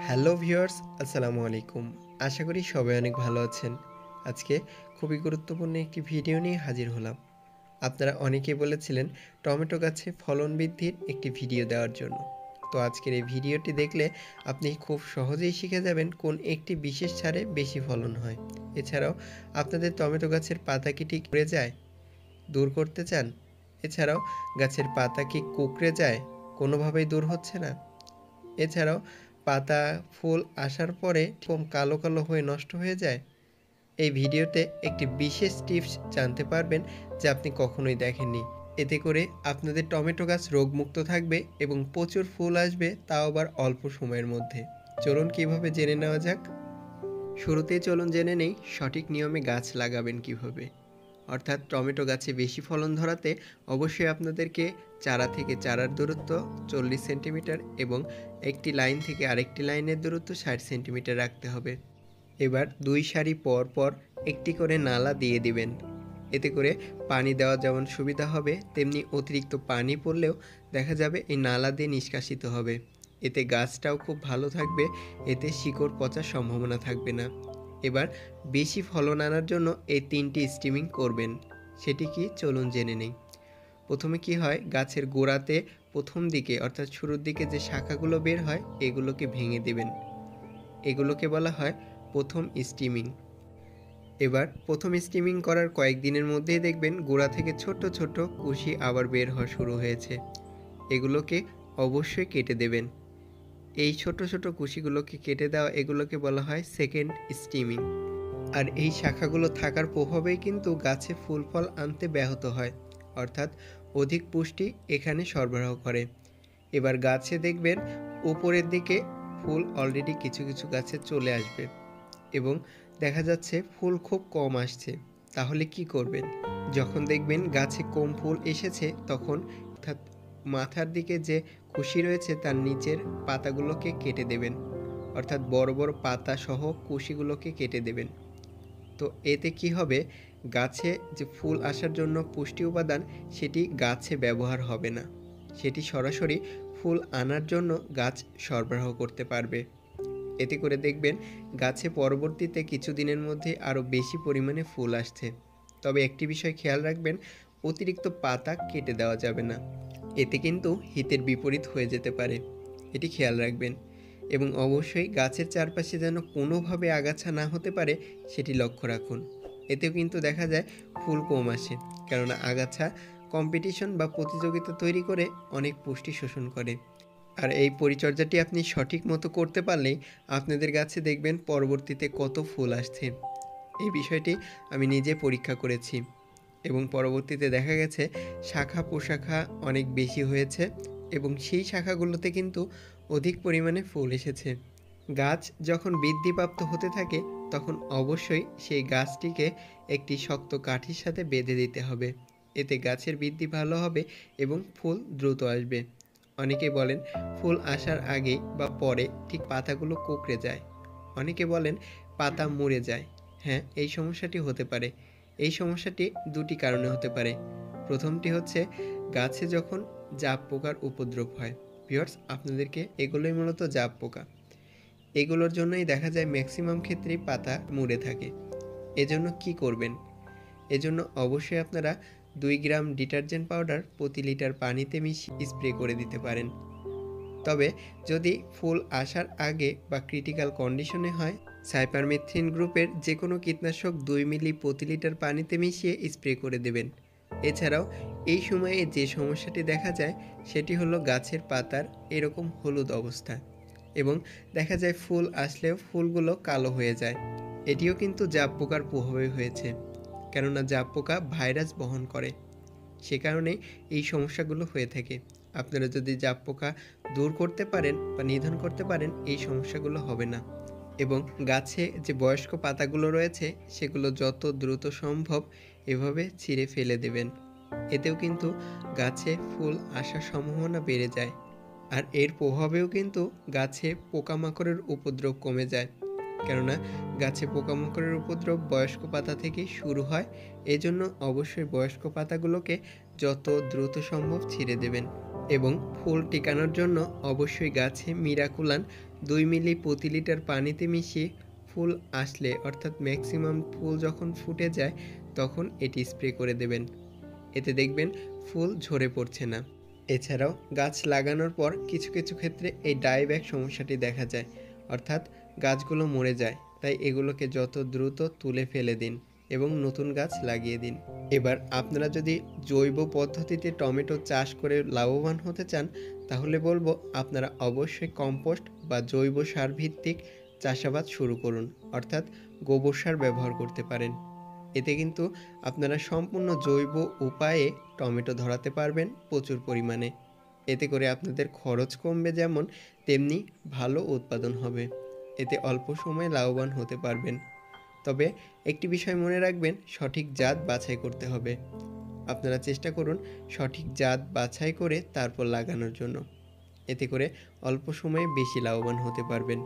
Hello viewers, আসসালামু আলাইকুম। আশা করি সবাই অনেক ভালো আছেন। আজকে খুবই গুরুত্বপূর্ণ একটি ভিডিও নিয়ে হাজির হলাম। আপনারা অনেকেই বলেছিলেন টমেটো গাছে ফলন বৃদ্ধির একটি ভিডিও দেওয়ার জন্য। তো আজকের এই ভিডিওটি দেখলে আপনি খুব সহজেই শিখে যাবেন কোন একটি বিশেষ সারে বেশি ফলন হয়। এছাড়াও আপনাদের টমেটো গাছের পাতা কি ঠিক মরে যায়? দূর করতে চান? এছাড়াও গাছের পাতা কি কুঁকড়ে যায়? কোনোভাবেই দূর হচ্ছে না? এছাড়াও পাতা ফুল আসার পরে কালো কালো হয়ে নষ্ট হয়ে যায়। এই ভিডিওতে একটি বিশেষ টিপস জানতে পারবেন যা আপনি কখনোই দেখেননি। এতে করে আপনাদের টমেটো গাছ রোগমুক্ত থাকবে এবং প্রচুর ফুল আসবে, তাও আবার অল্প সময়ের মধ্যে। চলুন কিভাবে জেনে নেওয়া যাক। শুরুতেই চলুন জেনে নেই সঠিক নিয়মে গাছ লাগাবেন কিভাবে। অর্থাৎ টমেটো গাছে বেশি ফলন ধরাতে অবশ্যই আপনাদেরকে চারা থেকে চারার দূরত্ব 40 সেন্টিমিটার এবং একটি লাইন থেকে আরেকটি লাইনের দূরত্ব 60 সেন্টিমিটার রাখতে হবে। এবার 2 সারি পর পর একটি করে নালা দিয়ে দিবেন। এতে করে পানি দেওয়া যেমন সুবিধা হবে, তেমনি অতিরিক্ত পানি পড়লেও দেখা যাবে এই নালা দিয়ে নিষ্কাশিত হবে। এতে গাছটাও খুব ভালো থাকবে, এতে শিকড় পচার সম্ভাবনা থাকবে না। এবার বেশি ফলন আনার জন্য এই 3টি স্টিমিং করবেন। সেটি কি চলুন জেনে নেই। প্রথমে কি হয়, গাছের গোড়াতে প্রথম দিকে অর্থাৎ শুরুর দিকে যে শাখাগুলো বের হয় এগুলোকে ভেঙে দিবেন। এগুলোকে বলা হয় প্রথম স্টিমিং। এবার প্রথম স্টিমিং করার কয়েকদিনের মধ্যেই দেখবেন গোড়া থেকে ছোট ছোট কুশি আবার বের হওয়া শুরু হয়েছে। এগুলোকে অবশ্যই কেটে দেবেন। এই ছোট ছোট কুশিগুলোকে কেটে দেওয়া এগুলোকে বলা হয় সেকেন্ড স্টিমিং। আর এই শাখাগুলো থাকার প্রভাবেই কিন্তু গাছে ফুল ফল আনতে ব্যাহত হয়, অর্থাৎ অধিক পুষ্টি এখানে সরবরাহ করে। এবার গাছে দেখবেন উপরের দিকে ফুল অলরেডি কিছু কিছু গাছে চলে আসবে এবং দেখা যাচ্ছে ফুল খুব কম আসছে। তাহলে কি করবেন? যখন দেখবেন গাছে কম ফুল এসেছে তখন অর্থাৎ মাথার দিকে যে কুশি রয়েছে তার নিচের পাতাগুলোকে কেটে দেবেন, অর্থাৎ বড় বড় পাতা সহ কুশিগুলোকে কেটে দেবেন। তো এতে কি হবে, গাছে যে ফুল আসার জন্য পুষ্টি উপাদান সেটি গাছে ব্যবহার হবে না, সেটি সরাসরি ফুল আনার জন্য গাছ সরবরাহ করতে পারবে। এতে করে দেখবেন গাছে পরবর্তীতে কিছুদিনের মধ্যে আরও বেশি পরিমাণে ফুল আসছে। তবে একটি বিষয় খেয়াল রাখবেন, অতিরিক্ত পাতা কেটে দেওয়া যাবে না, এতে কিন্তু হিতের বিপরীত হয়ে যেতে পারে, এটি খেয়াল রাখবেন। এবং অবশ্যই গাছের চারপাশে যেন কোনোভাবে আগাছা না হতে পারে সেটি লক্ষ্য রাখুন। এতেও কিন্তু দেখা যায় ফুল কম আসে, কেননা আগাছা কম্পিটিশন বা প্রতিযোগিতা তৈরি করে অনেক পুষ্টি শোষণ করে। আর এই পরিচর্যাটি আপনি সঠিক মতো করতে পারলেই আপনাদের গাছে দেখবেন পরবর্তীতে কত ফুল আসছে। এই বিষয়টি আমি নিজে পরীক্ষা করেছি এবং পরবর্তীতে দেখা গেছে শাখা প্রশাখা অনেক বেশি হয়েছে এবং সেই শাখাগুলোতে কিন্তু অধিক পরিমাণে ফুল এসেছে। গাছ যখন বৃদ্ধিপ্রাপ্ত হতে থাকে তখন অবশ্যই সেই গাছটিকে একটি শক্ত কাঠির সাথে বেঁধে দিতে হবে। এতে গাছের বৃদ্ধি ভালো হবে এবং ফুল দ্রুত আসবে। অনেকে বলেন ফুল আসার আগে বা পরে ঠিক পাতাগুলো কুঁকড়ে যায়। অনেকে বলেন পাতা মরে যায়। হ্যাঁ, এই সমস্যাটি হতে পারে। এই সমস্যাটি দুটি কারণে হতে পারে। প্রথমটি হচ্ছে গাছে যখন জাপ পোকার উপদ্রব হয়। ভিউয়ার্স, আপনাদেরকে এগুলোই মূলত জাপ পোকা। এগুলোর জন্যই দেখা যায় ম্যাক্সিমাম ক্ষেত্রেই পাতা মরে থাকে। এজন্য কি করবেন? এজন্য অবশ্যই আপনারা 2 গ্রাম ডিটারজেন্ট পাউডার প্রতি লিটার পানিতে মিশিয়ে স্প্রে করে দিতে পারেন। তবে যদি ফুল আসার আগে বা ক্রিটিক্যাল কন্ডিশনে হয়, সাইপারমেথ্রিন গ্রুপের যে কোনো কীটনাশক 2 মিলি প্রতি লিটার পানিতে মিশিয়ে স্প্রে করে দেবেন। এছাড়াও এই সময়ে যে সমস্যাটি দেখা যায় সেটি হলো গাছের পাতার এরকম হলুদ অবস্থা এবং দেখা যায় ফুল আসলেও ফুলগুলো কালো হয়ে যায়। এটিও কিন্তু জাপ পোকার প্রভাবে হয়েছে, কেননা জাপ পোকা ভাইরাস বহন করে, সে কারণে এই সমস্যাগুলো হয়ে থাকে। আপনারা যদি জাপ পোকা দূর করতে পারেন বা নিধন করতে পারেন এই সমস্যাগুলো হবে না। এবং গাছে যে বয়স্ক পাতাগুলো রয়েছে সেগুলো যত দ্রুত সম্ভব এভাবে ছিঁড়ে ফেলে দেবেন। এতেও কিন্তু গাছে ফুল আসার সম্ভাবনা বেড়ে যায়। আর এর প্রভাবেও কিন্তু গাছে পোকামাকড়ের উপদ্রব কমে যায়, কেননা গাছে পোকামাকড়ের উপদ্রব বয়স্ক পাতা থেকেই শুরু হয়। এজন্য অবশ্যই বয়স্ক পাতাগুলোকে যত দ্রুত সম্ভব ছিঁড়ে দেবেন। এবং ফুল টিকানোর জন্য অবশ্যই গাছে মিরাকুলান 2 মিলি প্রতি লিটার পানিতে মিশিয়ে ফুল আসলে অর্থাৎ ম্যাক্সিমাম ফুল যখন ফুটে যায় তখন এটি স্প্রে করে দেবেন। এতে দেখবেন ফুল ঝরে পড়ছে না। এছাড়াও গাছ লাগানোর পর কিছু কিছু ক্ষেত্রে এই ডাইব্যাক সমস্যাটি দেখা যায়, অর্থাৎ গাছগুলো মরে যায়। তাই এগুলোকে যত দ্রুত তুলে ফেলে দিন এবং নতুন গাছ লাগিয়ে দিন। এবার আপনারা যদি জৈব পদ্ধতিতে টমেটো চাষ করে লাভবান হতে চান তাহলে বলবো আপনারা অবশ্যই কম্পোস্ট বা জৈব সার ভিত্তিক চাষাবাদ শুরু করুন, অর্থাৎ গোবর সার ব্যবহার করতে পারেন। এতে কিন্তু আপনারা সম্পূর্ণ জৈব উপায়ে টমেটো ধরাতে পারবেন প্রচুর পরিমাণে। এতে করে আপনাদের খরচ কমবে যেমন, তেমনি ভালো উৎপাদন হবে। এতে অল্প সময়ে লাভবান হতে পারবেন। তবে একটি বিষয় মনে রাখবেন, সঠিক জাত বাছাই করতে হবে। আপনারা চেষ্টা করুন সঠিক জাত বাছাই করে তারপর লাগানোর জন্য। এতে করে অল্প সময়ে বেশি লাভবান হতে পারবেন।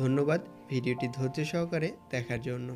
ধন্যবাদ ভিডিওটি ধৈর্য সহকারে দেখার জন্য।